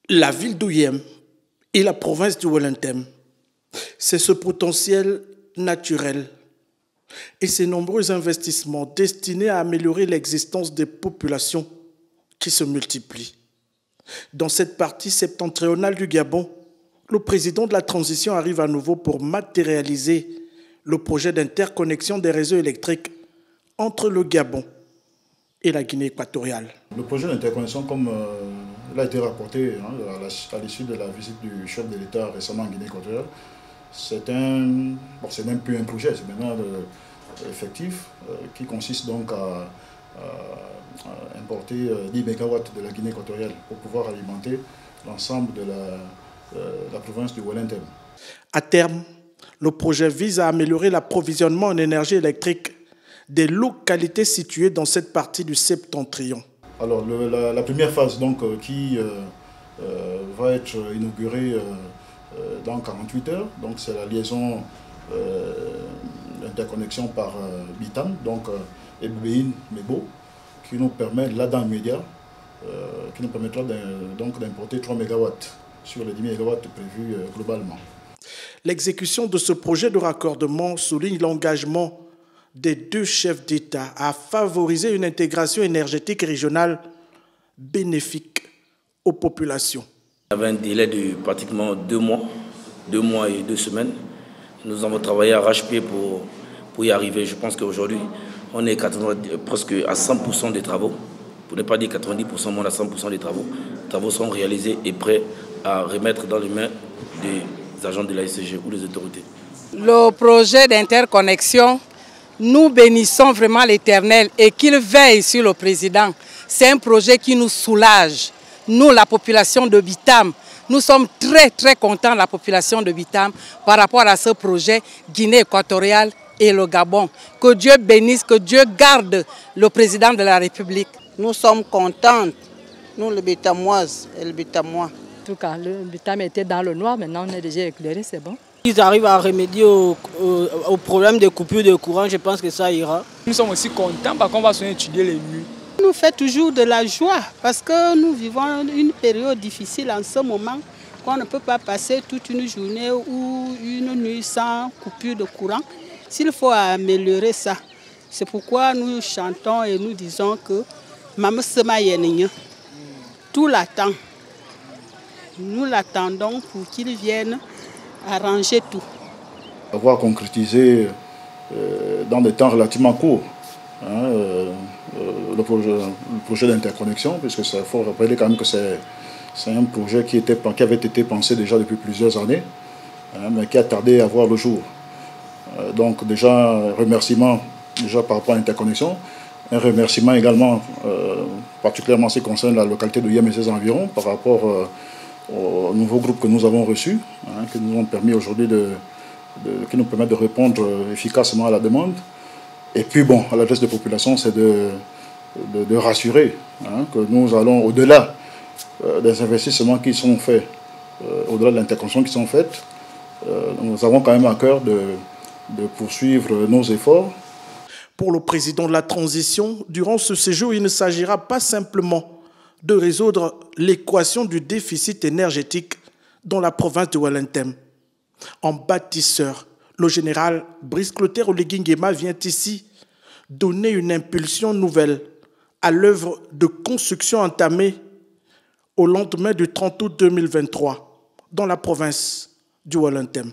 La ville d'Ouyem et la province du Wellington, c'est ce potentiel naturel et ces nombreux investissements destinés à améliorer l'existence des populations qui se multiplient. Dans cette partie septentrionale du Gabon, le président de la transition arrive à nouveau pour matérialiser le projet d'interconnexion des réseaux électriques entre le Gabon et la Guinée équatoriale. Le projet d'interconnexion, comme il a été rapporté à l'issue de la visite du chef de l'État récemment en Guinée équatoriale, c'est même plus un projet, c'est maintenant effectif, qui consiste donc à importer 10 MW de la Guinée équatoriale pour pouvoir alimenter l'ensemble de la province du Wellington. À terme, le projet vise à améliorer l'approvisionnement en énergie électrique des localités situées dans cette partie du septentrion. Alors la première phase donc, qui va être inaugurée dans 48 heures, donc c'est la liaison d'interconnexion par Bitam, donc Eboubein-Mebo, qui nous permet là dans l'immédiat, qui nous permettra d'importer 3 MW sur les 10 MW prévus globalement. L'exécution de ce projet de raccordement souligne l'engagement des deux chefs d'État à favoriser une intégration énergétique régionale bénéfique aux populations. Il y avait un délai de pratiquement 2 mois et 2 semaines. Nous avons travaillé à arrache-pied pour y arriver. Je pense qu'aujourd'hui, on est presque à 100% des travaux. Pour ne pas dire 90%, mais on a 100% des travaux. Les travaux sont réalisés et prêts à remettre dans les mains des agents de la SCG ou des autorités. Le projet d'interconnexion, nous bénissons vraiment l'Éternel et qu'il veille sur le président. C'est un projet qui nous soulage. Nous, la population de Bitam, nous sommes très contents, la population de Bitam, par rapport à ce projet Guinée équatoriale et le Gabon. Que Dieu bénisse, que Dieu garde le président de la République. Nous sommes contents, nous les Bitamoises et les Bitamois. En tout cas, le Bitam était dans le noir, maintenant on est déjà éclairé, c'est bon. Ils arrivent à remédier au problème de coupure de courant, je pense que ça ira. Nous sommes aussi contents parce qu'on va étudier les nuits. Ça nous fait toujours de la joie parce que nous vivons une période difficile en ce moment, qu'on ne peut pas passer toute une journée ou une nuit sans coupure de courant. S'il faut améliorer ça, c'est pourquoi nous chantons et nous disons que Mama Sema Yenigna, tout l'attend. Nous l'attendons pour qu'il vienne arranger tout. Avoir concrétisé dans des temps relativement courts le projet d'interconnexion, puisque il faut rappeler quand même que c'est un projet qui avait été pensé déjà depuis plusieurs années, mais qui a tardé à voir le jour. Donc déjà, remerciement déjà par rapport à l'interconnexion, un remerciement également, particulièrement en ce qui concerne la localité de Yem et ses environs, par rapport au nouveau groupe que nous avons reçu, qui nous ont permis aujourd'hui qui nous permettent de répondre efficacement à la demande. Et puis bon, à l'adresse des populations, c'est de rassurer que nous allons au-delà des investissements qui sont faits, au-delà de l'interconnexion qui sont faites. Nous avons quand même à cœur de poursuivre nos efforts. Pour le président de la transition, durant ce séjour, il ne s'agira pas simplement de résoudre l'équation du déficit énergétique dans la province de Wellington. En bâtisseur, le général Brice Clotaire Oligui-Nguema vient ici donner une impulsion nouvelle à l'œuvre de construction entamée au lendemain du 30 août 2023 dans la province du Wellington.